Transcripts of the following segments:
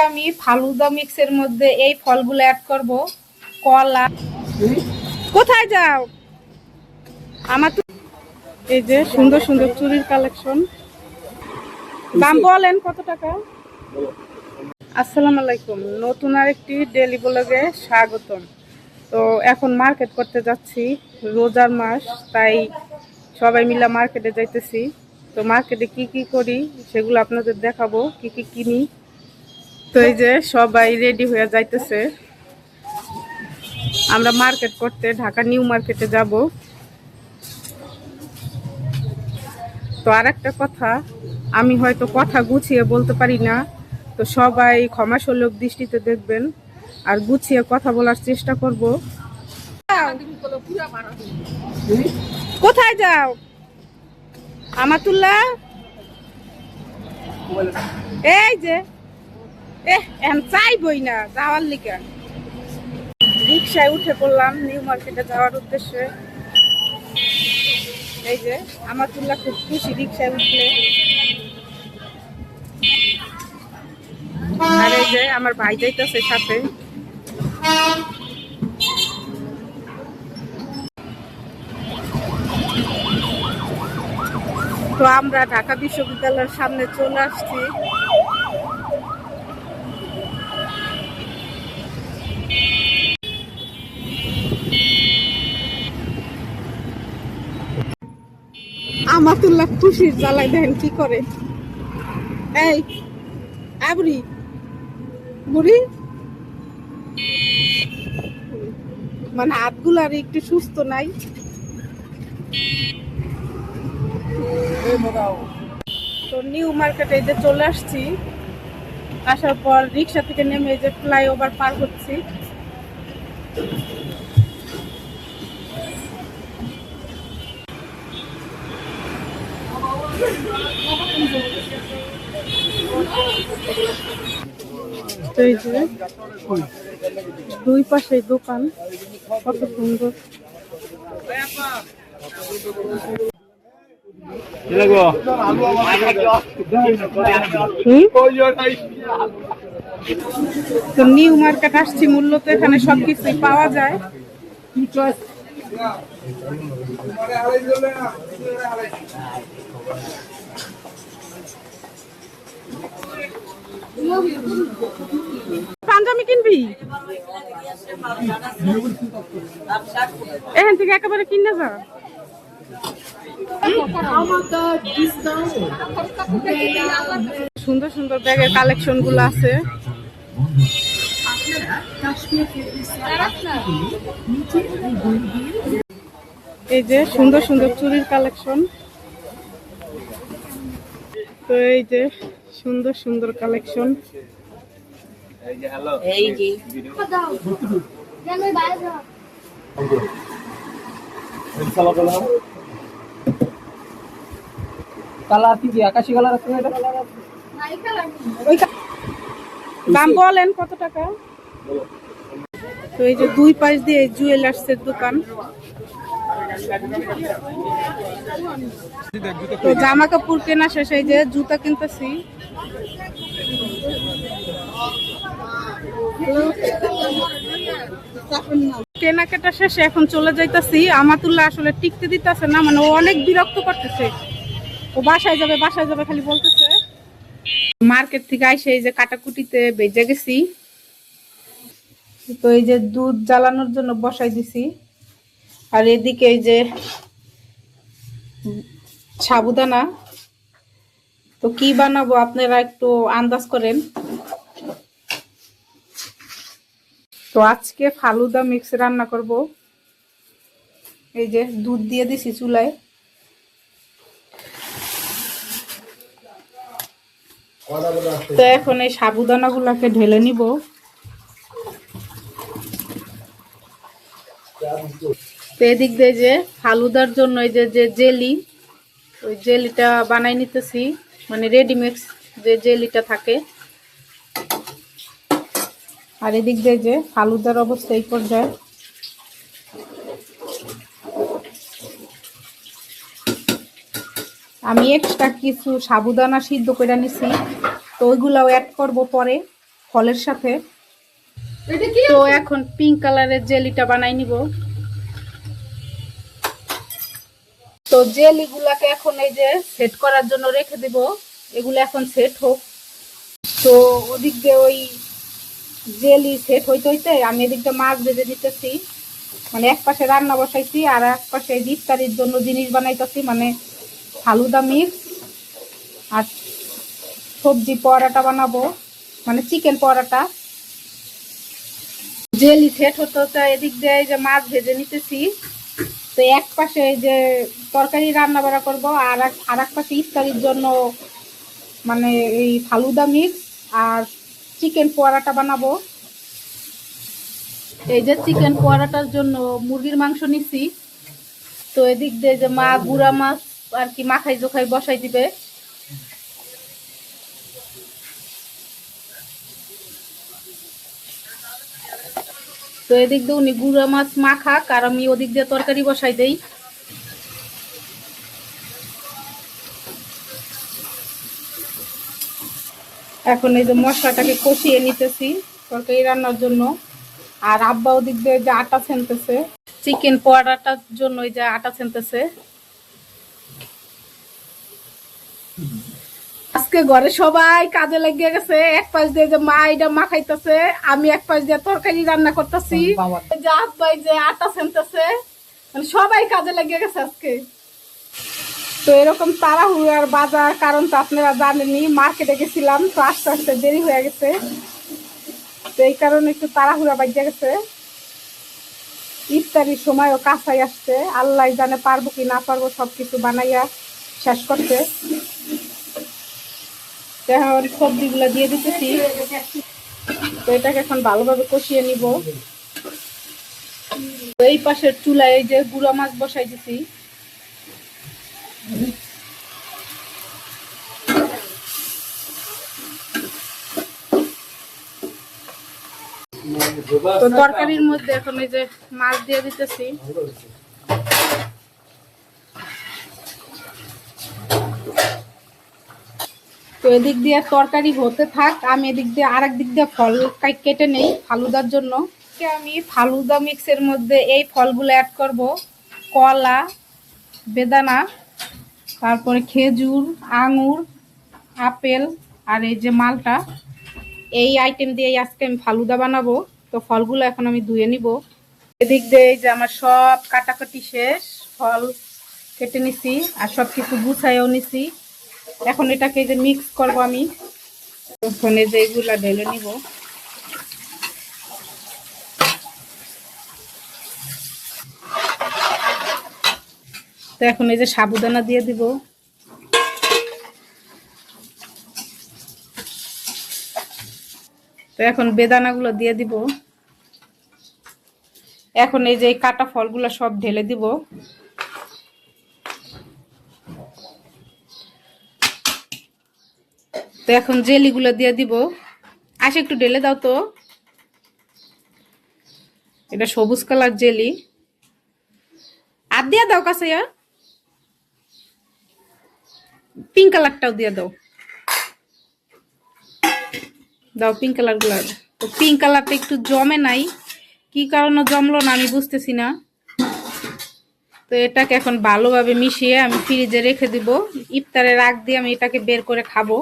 আমি ফালুদা মিক্সের মধ্যে এই ফলগুলো অ্যাড করব। কলা। কোথায় যাও? আমার তো এই যে সুন্দর সুন্দর চুড়ির কালেকশন। দাম বলেন কত টাকা? আসসালামু আলাইকুম, নতুন আরেকটি ডেইলি ব্লগে স্বাগতম। তো এখন মার্কেট করতে যাচ্ছি, রোজার মাস, তাই সবাই মিলে মার্কেটে যাইতেছি। তো মার্কেটে কি কি করি সেগুলো আপনাদের দেখাবো, কি কি কিনি। তো এই যে সবাই রেডি হয়ে যাইতেছে, আমরা মার্কেট করতে ঢাকা নিউ মার্কেটে যাব। তো আর একটা কথা, আমি হয়তো কথা গুছিয়ে বলতে পারি না, তো সবাই ক্ষমাসুলভ দৃষ্টিতে দেখবেন আর গুছিয়ে কথা বলার চেষ্টা করব। কোথায় যাও আমাতুল্লাহ? এই যে চাইবই না যাওয়ার লিগা রিক্সায় উঠে পড়লাম নিউ মার্কেটে যাওয়ার উদ্দেশ্যে। এই যে আমাতুল্লাহ খুব খুশি রিক্সায় উঠলে। আর এই যে আমার ভাই যাইতেছে সাথে। তো আমরা ঢাকা বিশ্ববিদ্যালয়ের সামনে চলে আসছি। আমাতুল্লাহ খুশির জ্বালায় দেখেন কি করে। এই বুড়ি বুড়ি মানে হাতগুলার একটু সুস্থ নাই। তো নিউ মার্কেটে যে চলে আসছি, আসার পর রিক্সা থেকে নেমে যে ফ্লাইওভার পার হচ্ছি। তো এই যে দুই পাশে দোকান, কত সুন্দর। তো নিউ মার্কেট আসছি মূলত এখানে সবকিছু পাওয়া যায়। পাঞ্জাবি কিনবি? এখান থেকে একেবারে কিনে যা। সুন্দর সুন্দর ব্যাগের কালেকশন গুলো আছে। এই যে সুন্দর সুন্দর চুড়ির কালেকশন। তো এই যে সুন্দর সুন্দর কালেকশন। কালার কি আকাশি কালার আছে না? দাম বলেন কত টাকা? তো এই যে দুই পাশ দিয়ে জুয়েলার্সের দোকান। তো জামা কাপড় কেনা শেষ, এই যে জুতা কিনতেছি। কেনাকাটা শেষে এখন চলে যাইতেছি। আমাতুল্লাহ আসলে টিকতে দিতেছে না, মানে ও অনেক বিরক্ত করতেছে। ও বাসায় যাবে বাসায় যাবে খালি বলতেছে। মার্কেট থেকে আইসে এই যে কাটাকুটিতে বেজে গেছি। তো এই যে দুধ জ্বালানোর জন্য বসাই দিছি, আর এদিকে এই যে সাবুদানা। তো কি বানাবো আপনারা একটু আন্দাজ করেন। তো আজকে ফালুদা মিক্স রান্না করব। এই যে দুধ দিয়ে দিছি চুলায়। তো এখন এই সাবুদানা গুলাকে ঢেলে নিব। তো এদিক দিয়ে যে ফালুদার জন্য এই যে জেলি, ওই জেলিটা বানাই নিতেছি, মানে রেডিমিক্স যে জেলিটা থাকে। আর এদিক দিয়ে যে ফালুদার অবস্থা এই পর্যায়ে। আমি এক্সট্রা কিছু সাবুদানা সিদ্ধ করে নিছি, তো ওইগুলাও অ্যাড করব পরে। ফলের সাথে। তো এখন পিঙ্ক কালারের জেলিটা বানাই নিব। তো জেলিগুলাকে এখন এই যে সেট করার জন্য রেখে দিব, এগুলো এখন সেট হোক। তো ওদিক দিয়ে ওই জেলি সেট হইতে হইতে আমি এদিকটা মাছ ভেজে দিতেছি, মানে এক পাশে রান্না বসাইছি আর এক পাশে ইফতারির জন্য জিনিস বানাইতেছি, মানে ফালুদা মিক্স আর সবজি পরাটা বানাবো, মানে চিকেন পরাটা। জেলি সেট হতে হতে এদিক দিয়ে যে মাছ ভেজে নিতেছি। তো এক পাশে যে তরকারি রান্না বান্না করবো আর এক পাশে ইফতারির জন্য মানে এই ফালুদা মিক্স আর চিকেন পরাটা বানাবো। এই যে চিকেন পরাটার জন্য মুরগির মাংস নিছি। তো এদিক দিয়ে যে মা গুড়া মাছ আর কি মাখাই জোখাই বসাই দিবে। তো এদিক দিয়ে উনি গুড়া মাছ মাখাক আর আমি ওদিক দিয়ে তরকারি বসাই দেই। এখন এই যে মশলাটাকে কষিয়ে নিতেছি তরকারি রান্নার জন্য। আর আব্বা ওদিক দিয়ে যে আটা ছেনতেছে চিকেন পরাটার জন্য, এই যে আটা ছেনতেছে। আজকে ঘরে সবাই কাজে লেগে গেছে, এক পাশ দিয়ে যে মা এটা মাখাইতেছে, আমি এক পাশ দিয়ে তরকারি রান্না করতেছি, যে আব্বাই যে আটা ছেনতেছে, মানে সবাই কাজে লেগে গেছে আজকে। তো এরকম তাড়াহুড়ার বাজার কারণ তো আপনারা জানেনই, মার্কেটে গেছিলাম তো আস্তে আস্তে দেরি হয়ে গেছে, তো এই কারণে একটু তাড়াহুড়া বাজে গেছে। ইফতারির সময়ও কাছাই আসছে, আল্লাহ জানে পারবো কি না পারবো সবকিছু বানাইয়া শেষ করতে। এখন সবজিগুলো দিয়ে দিতেছি, তো এটাকে এখন ভালোভাবে কষিয়ে নিব। এই পাশের চুলায় এই যে গুঁড়া মাছ বসাই দিছি। তো তরকারির মধ্যে এখন এই যে মাছ দিয়ে দিতেছি। তো এদিক দিয়ে তরকারি হতে থাক, আমি এদিক দিয়ে আরেক দিক দিয়ে ফল কেটে নেই ফালুদার জন্য। আমি ফালুদা মিক্সের মধ্যে এই ফলগুলো অ্যাড করব, কলা, বেদানা, তারপরে খেজুর, আঙুর, আপেল আর এই যে মালটা, এই আইটেম দিয়ে আজকে আমি ফালুদা বানাবো। তো ফলগুলো এখন আমি ধুয়ে নিব। এদিক দিয়ে এই যে আমার সব কাটাকাটি শেষ, ফল কেটে নিছি আর সব কিছু গুছাইও নিছি। এখন এটাকে যে মিক্স করব আমি, এখন এই যে এগুলা ঢেলে নিব। তো এখন এই যে সাবুদানা দিয়ে দিব। তো এখন বেদানাগুলো দিয়ে দিব। এখন এই যে কাটা ফলগুলো সব ঢেলে দিব। তো এখন জেলিগুলো দিয়ে দিব। আসে একটু ঢেলে দাও তো, এটা সবুজ কালার জেলি। আর দিয়ে দাও কাছে, পিঙ্ক কালারটাও দিয়ে দাও, দাও পিঙ্ক কালার গুলো। তো পিঙ্ক কালারটা একটু জমে নাই, কি কারণে জমলো না আমি বুঝতেছি না। তো এটাকে এখন ভালোভাবে মিশিয়ে আমি ফ্রিজে রেখে দিব, ইফতারের আগ দিয়ে আমি এটাকে বের করে খাবো।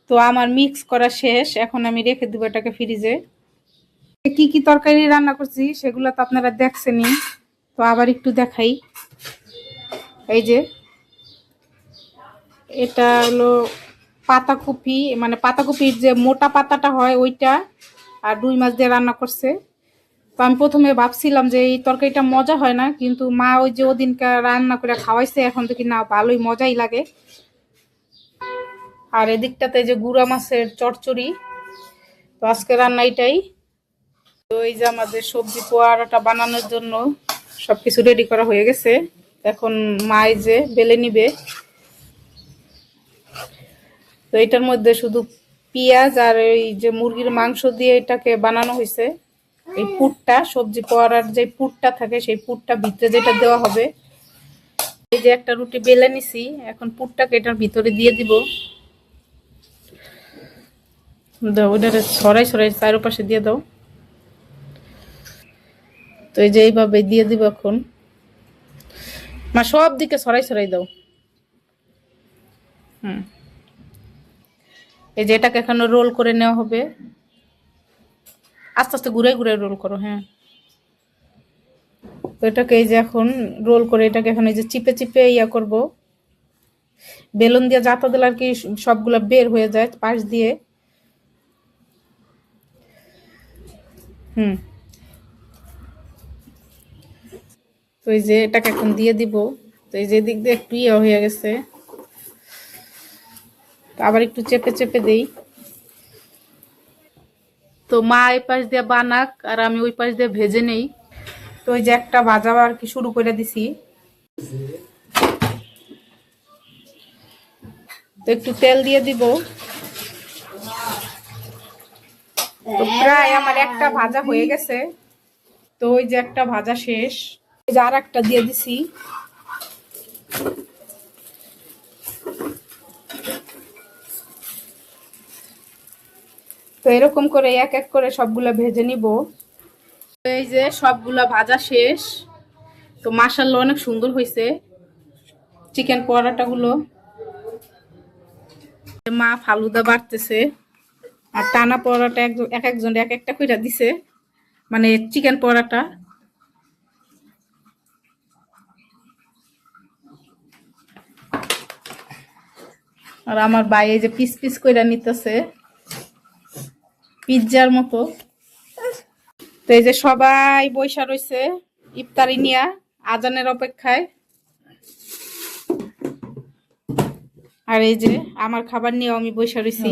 তো আমার মিক্স করা শেষ, এখন আমি রেখে দিব এটাকে ফ্রিজে। কি কি তরকারি রান্না করছি সেগুলো তো আপনারা দেখছেনই, তো আবার একটু দেখাই। এই যে এটা হলো পাতাকপি, মানে পাতাকপির যে মোটা পাতাটা হয় ওইটা, আর রুই মাছ দিয়ে রান্না করছে। তো আমি প্রথমে ভাবছিলাম যে এই তরকারিটা মজা হয় না, কিন্তু মা ওই যে ওদিনকার রান্না করে খাওয়াইছে, এখন দেখি না ভালোই মজাই লাগে। আর এদিকটাতে যে গুঁড়া মাছের চচ্চড়ি। তো আজকে রান্না এটাই। তো এই যে আমাদের সবজি পোয়ারাটা বানানোর জন্য সবকিছু রেডি করা হয়ে গেছে, এখন মা এই যে বেলে নিবে। তো এটার মধ্যে শুধু পেঁয়াজ আর এই যে মুরগির মাংস দিয়ে এটাকে বানানো হয়েছে। এই পুরটা, সবজি পোয়ারার যে পুরটা থাকে সেই পুরটা ভিতরে যেটা দেওয়া হবে। এই যে একটা রুটি বেলে নিছি, এখন পুরটাকে এটার ভিতরে দিয়ে দিব। দাও ওটা ছড়াই ছড়াই চারপাশে দিয়ে দাও। তো এই যে এইভাবে দিয়ে দিব এখন, মা সব দিকে ছড়াই ছড়াই দাও। এই যে এটাকে এখন রোল করে নেওয়া হবে, আস্তে আস্তে ঘুরে ঘুরে রোল করো। হ্যাঁ, তো এটাকে এই যে এখন রোল করে এটাকে এখন এই যে চিপে চিপে ইয়া করব, বেলুন দিয়ে জাতা দিলে আর কি সবগুলা বের হয়ে যায় পাশ দিয়ে। তো এই যে এটাকে এখন দিয়ে দিব। তো এই যে দিক দিয়ে একটু ইয়ে হয়ে গেছে, তো আবার একটু চেপে চেপে দেই। তো মা এই পাশ দিয়ে বানাক আর আমি ওই পাশ দিয়ে ভেজে নেই। তো ওই যে একটা ভাজা আর কি শুরু করে দিছি। তো একটু তেল দিয়ে দিব। তো প্রায় আমার একটা ভাজা হয়ে গেছে। তো ওই যে একটা ভাজা শেষ, এই যে আর একটা দিয়ে দিছি। তো এরকম করে এক এক করে সবগুলা ভেজে নিব। এই যে সবগুলা ভাজা শেষ। তো মাশাআল্লাহ অনেক সুন্দর হয়েছে চিকেন পরোটা গুলো। মা ফালুদা বাড়তেছে আর টানা পরোটা এক একজন এক একটা কইরা দিছে, মানে চিকেন পরোটা। আর আমার ভাই এই যে পিস পিস কইরা নিতেছে পিৎজার মতো। তো এই যে সবাই বইসা রইছে ইফতারি নিয়া আজানের অপেক্ষায়। আর এই যে আমার খাবার নিয়েও আমি বইসা রইছি।